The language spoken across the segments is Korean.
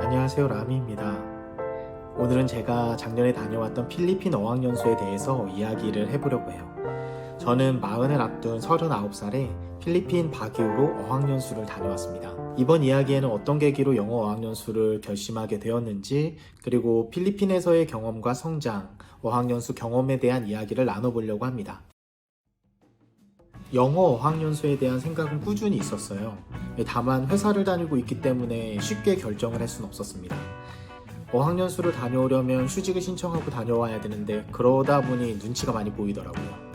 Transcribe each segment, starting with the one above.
안녕하세요, 라미입니다. 오늘은 제가 작년에 다녀왔던 필리핀 어학연수에 대해서 이야기를 해보려고 해요. 저는 마흔을 앞둔 39살에 필리핀 바기오로 어학연수를 다녀왔습니다. 이번 이야기에는 어떤 계기로 영어 어학연수를 결심하게 되었는지, 그리고 필리핀에서의 경험과 성장, 어학연수 경험에 대한 이야기를 나눠보려고 합니다. 영어 어학연수에 대한 생각은 꾸준히 있었어요. 다만 회사를 다니고 있기 때문에 쉽게 결정을 할 수는 없었습니다. 어학연수를 다녀오려면 휴직을 신청하고 다녀와야 되는데 그러다 보니 눈치가 많이 보이더라고요.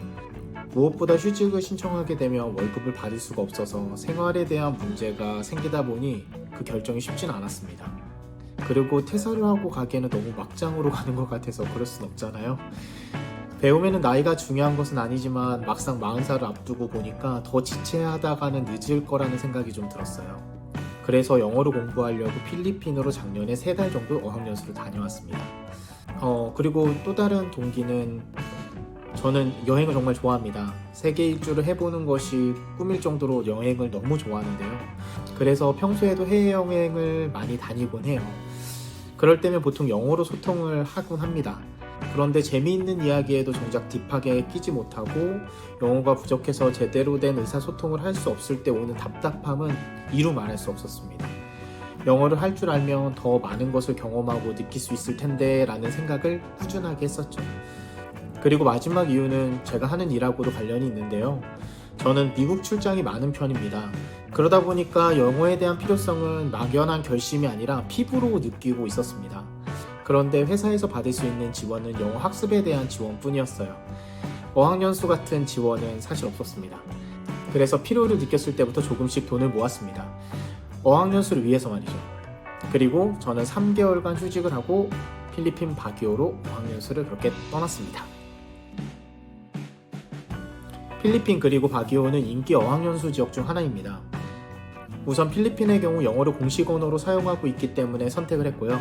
무엇보다 휴직을 신청하게 되면 월급을 받을 수가 없어서 생활에 대한 문제가 생기다 보니 그 결정이 쉽진 않았습니다. 그리고 퇴사를 하고 가기에는 너무 막장으로 가는 것 같아서 그럴 순 없잖아요. 배움에는 나이가 중요한 것은 아니지만 막상 40살을 앞두고 보니까 더 지체하다가는 늦을 거라는 생각이 좀 들었어요. 그래서 영어를 공부하려고 필리핀으로 작년에 3달 정도 어학연수를 다녀왔습니다. 그리고 또 다른 동기는 저는 여행을 정말 좋아합니다. 세계 일주를 해보는 것이 꿈일 정도로 여행을 너무 좋아하는데요. 그래서 평소에도 해외여행을 많이 다니곤 해요. 그럴 때면 보통 영어로 소통을 하곤 합니다. 그런데 재미있는 이야기에도 정작 딥하게 끼지 못하고 영어가 부족해서 제대로 된 의사소통을 할 수 없을 때 오는 답답함은 이루 말할 수 없었습니다. 영어를 할 줄 알면 더 많은 것을 경험하고 느낄 수 있을 텐데 라는 생각을 꾸준하게 했었죠. 그리고 마지막 이유는 제가 하는 일하고도 관련이 있는데요. 저는 미국 출장이 많은 편입니다. 그러다 보니까 영어에 대한 필요성은 막연한 결심이 아니라 피부로 느끼고 있었습니다. 그런데 회사에서 받을 수 있는 지원은 영어 학습에 대한 지원뿐이었어요. 어학연수 같은 지원은 사실 없었습니다. 그래서 필요를 느꼈을 때부터 조금씩 돈을 모았습니다. 어학연수를 위해서 말이죠. 그리고 저는 3개월간 휴직을 하고 필리핀 바기오로 어학연수를 그렇게 떠났습니다. 필리핀 그리고 바기오는 인기 어학연수 지역 중 하나입니다. 우선 필리핀의 경우 영어를 공식 언어로 사용하고 있기 때문에 선택을 했고요.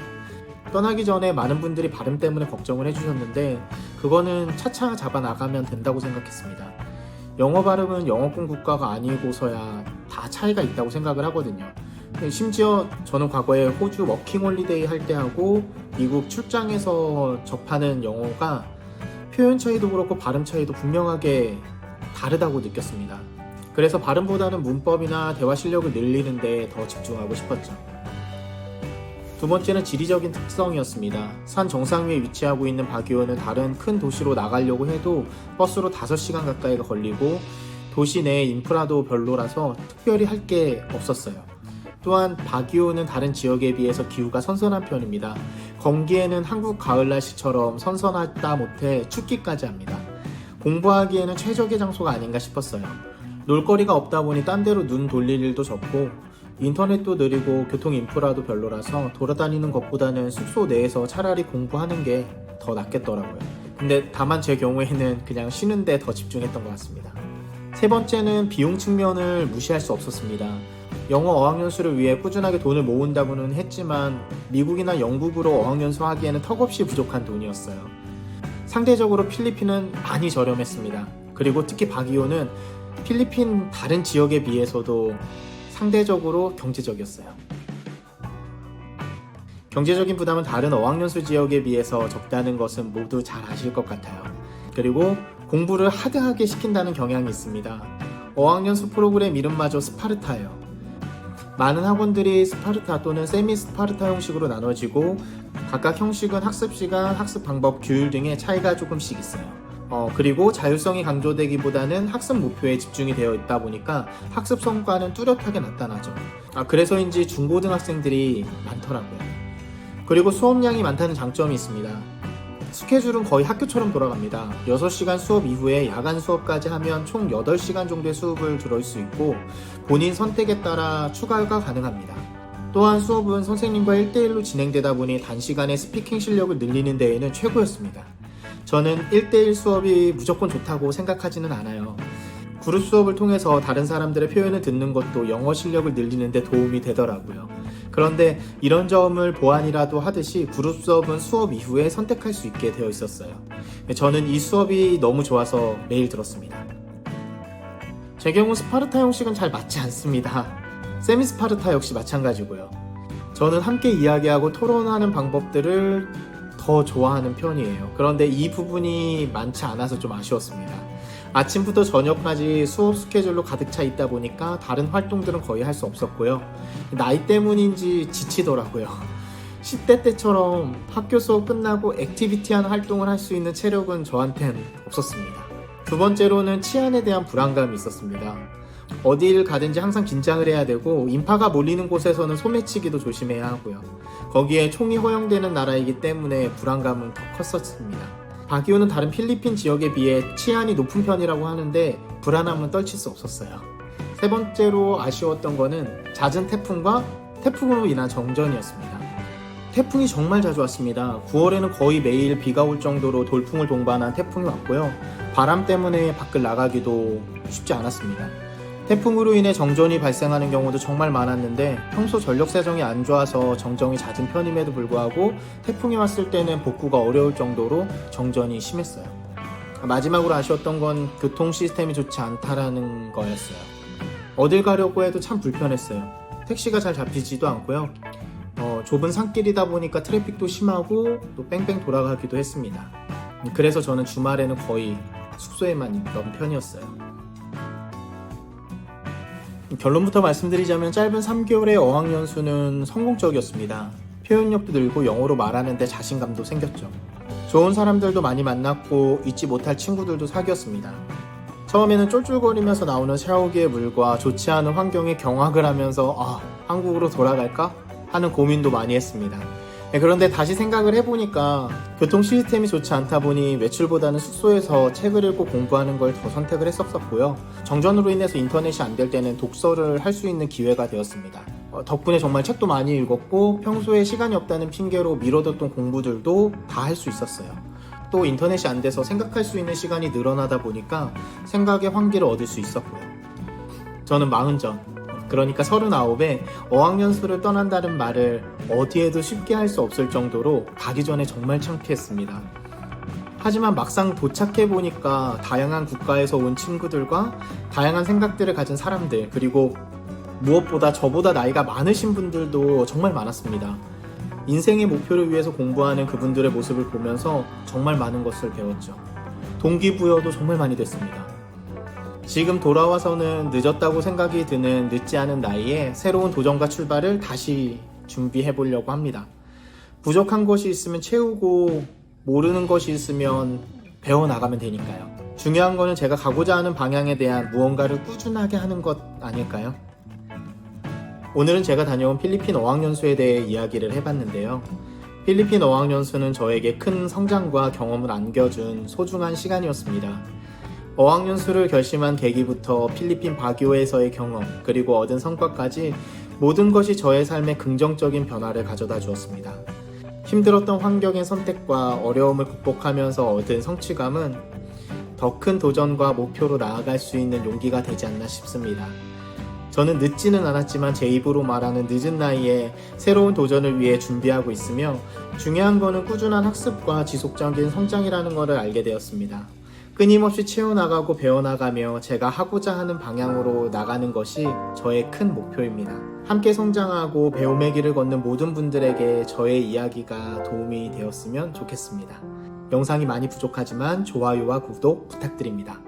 떠나기 전에 많은 분들이 발음 때문에 걱정을 해주셨는데 그거는 차차 잡아 나가면 된다고 생각했습니다. 영어 발음은 영어권 국가가 아니고서야 다 차이가 있다고 생각을 하거든요. 심지어 저는 과거에 호주 워킹홀리데이 할 때 하고 미국 출장에서 접하는 영어가 표현 차이도 그렇고 발음 차이도 분명하게 다르다고 느꼈습니다. 그래서 발음보다는 문법이나 대화 실력을 늘리는 데 더 집중하고 싶었죠. 두 번째는 지리적인 특성이었습니다. 산 정상 위에 위치하고 있는 바기오는 다른 큰 도시로 나가려고 해도 버스로 5시간 가까이가 걸리고 도시 내 인프라도 별로라서 특별히 할 게 없었어요. 또한 바기오는 다른 지역에 비해서 기후가 선선한 편입니다. 건기에는 한국 가을 날씨처럼 선선하다 못해 춥기까지 합니다. 공부하기에는 최적의 장소가 아닌가 싶었어요. 놀거리가 없다 보니 딴 데로 눈 돌릴 일도 적고 인터넷도 느리고 교통 인프라도 별로라서 돌아다니는 것보다는 숙소 내에서 차라리 공부하는 게 더 낫겠더라고요. 근데 다만 제 경우에는 그냥 쉬는 데 더 집중했던 것 같습니다. 세 번째는 비용 측면을 무시할 수 없었습니다. 영어 어학연수를 위해 꾸준하게 돈을 모은다고는 했지만 미국이나 영국으로 어학연수 하기에는 턱없이 부족한 돈이었어요. 상대적으로 필리핀은 많이 저렴했습니다. 그리고 특히 바기오는 필리핀 다른 지역에 비해서도 상대적으로 경제적이었어요. 경제적인 부담은 다른 어학연수 지역에 비해서 적다는 것은 모두 잘 아실 것 같아요. 그리고 공부를 하드하게 시킨다는 경향이 있습니다. 어학연수 프로그램 이름마저 스파르타예요. 많은 학원들이 스파르타 또는 세미 스파르타 형식으로 나눠지고 각각 형식은 학습 시간, 학습 방법, 규율 등의 차이가 조금씩 있어요. 그리고 자율성이 강조되기보다는 학습 목표에 집중이 되어 있다 보니까 학습 성과는 뚜렷하게 나타나죠. 그래서인지 중고등학생들이 많더라고요. 그리고 수업량이 많다는 장점이 있습니다. 스케줄은 거의 학교처럼 돌아갑니다. 6시간 수업 이후에 야간 수업까지 하면 총 8시간 정도의 수업을 들을 수 있고 본인 선택에 따라 추가가 가능합니다. 또한 수업은 선생님과 1대1로 진행되다 보니 단시간에 스피킹 실력을 늘리는 데에는 최고였습니다. 저는 1대1 수업이 무조건 좋다고 생각하지는 않아요. 그룹 수업을 통해서 다른 사람들의 표현을 듣는 것도 영어 실력을 늘리는 데 도움이 되더라고요. 그런데 이런 점을 보완이라도 하듯이 그룹 수업은 수업 이후에 선택할 수 있게 되어 있었어요. 저는 이 수업이 너무 좋아서 매일 들었습니다. 제 경우 스파르타 형식은 잘 맞지 않습니다. 세미 스파르타 역시 마찬가지고요. 저는 함께 이야기하고 토론하는 방법들을 더 좋아하는 편이에요. 그런데 이 부분이 많지 않아서 좀 아쉬웠습니다. 아침부터 저녁까지 수업 스케줄로 가득 차 있다 보니까 다른 활동들은 거의 할 수 없었고요. 나이 때문인지 지치더라고요. 10대 때처럼 학교 수업 끝나고 액티비티한 활동을 할 수 있는 체력은 저한텐 없었습니다. 두 번째로는 치안에 대한 불안감이 있었습니다. 어딜 가든지 항상 긴장을 해야 되고 인파가 몰리는 곳에서는 소매치기도 조심해야 하고요. 거기에 총이 허용되는 나라이기 때문에 불안감은 더 컸었습니다. 바기오는 다른 필리핀 지역에 비해 치안이 높은 편이라고 하는데 불안함은 떨칠 수 없었어요. 세 번째로 아쉬웠던 거는 잦은 태풍과 태풍으로 인한 정전이었습니다. 태풍이 정말 자주 왔습니다. 9월에는 거의 매일 비가 올 정도로 돌풍을 동반한 태풍이 왔고요. 바람 때문에 밖을 나가기도 쉽지 않았습니다. 태풍으로 인해 정전이 발생하는 경우도 정말 많았는데 평소 전력 사정이 안 좋아서 정전이 잦은 편임에도 불구하고 태풍이 왔을 때는 복구가 어려울 정도로 정전이 심했어요. 마지막으로 아쉬웠던 건 교통 시스템이 좋지 않다라는 거였어요. 어딜 가려고 해도 참 불편했어요. 택시가 잘 잡히지도 않고요. 좁은 산길이다 보니까 트래픽도 심하고 또 뺑뺑 돌아가기도 했습니다. 그래서 저는 주말에는 거의 숙소에만 있던 편이었어요. 결론부터 말씀드리자면 짧은 3개월의 어학연수는 성공적이었습니다. 표현력도 늘고 영어로 말하는데 자신감도 생겼죠. 좋은 사람들도 많이 만났고 잊지 못할 친구들도 사귀었습니다. 처음에는 쫄쫄거리면서 나오는 샤워기의 물과 좋지 않은 환경에 경악을 하면서 한국으로 돌아갈까? 하는 고민도 많이 했습니다. 그런데 다시 생각을 해보니까 교통 시스템이 좋지 않다 보니 외출보다는 숙소에서 책을 읽고 공부하는 걸 더 선택을 했었고요. 정전으로 인해서 인터넷이 안 될 때는 독서를 할 수 있는 기회가 되었습니다. 덕분에 정말 책도 많이 읽었고 평소에 시간이 없다는 핑계로 미뤄뒀던 공부들도 다 할 수 있었어요. 또 인터넷이 안 돼서 생각할 수 있는 시간이 늘어나다 보니까 생각의 환기를 얻을 수 있었고요. 저는 40전 그러니까 39에 어학연수를 떠난다는 말을 어디에도 쉽게 할 수 없을 정도로 가기 전에 정말 창피했습니다. 하지만 막상 도착해보니까 다양한 국가에서 온 친구들과 다양한 생각들을 가진 사람들, 그리고 무엇보다 저보다 나이가 많으신 분들도 정말 많았습니다. 인생의 목표를 위해서 공부하는 그분들의 모습을 보면서 정말 많은 것을 배웠죠. 동기부여도 정말 많이 됐습니다. 지금 돌아와서는 늦었다고 생각이 드는 늦지 않은 나이에 새로운 도전과 출발을 다시 준비해 보려고 합니다. 부족한 것이 있으면 채우고 모르는 것이 있으면 배워나가면 되니까요. 중요한 거는 제가 가고자 하는 방향에 대한 무언가를 꾸준하게 하는 것 아닐까요? 오늘은 제가 다녀온 필리핀 어학연수에 대해 이야기를 해봤는데요. 필리핀 어학연수는 저에게 큰 성장과 경험을 안겨준 소중한 시간이었습니다. 어학연수를 결심한 계기부터 필리핀 바기오에서의 경험, 그리고 얻은 성과까지 모든 것이 저의 삶에 긍정적인 변화를 가져다 주었습니다. 힘들었던 환경의 선택과 어려움을 극복하면서 얻은 성취감은 더 큰 도전과 목표로 나아갈 수 있는 용기가 되지 않나 싶습니다. 저는 늦지는 않았지만 제 입으로 말하는 늦은 나이에 새로운 도전을 위해 준비하고 있으며 중요한 거는 꾸준한 학습과 지속적인 성장이라는 것을 알게 되었습니다. 끊임없이 채워나가고 배워나가며 제가 하고자 하는 방향으로 나가는 것이 저의 큰 목표입니다. 함께 성장하고 배움의 길을 걷는 모든 분들에게 저의 이야기가 도움이 되었으면 좋겠습니다. 영상이 많이 부족하지만 좋아요와 구독 부탁드립니다.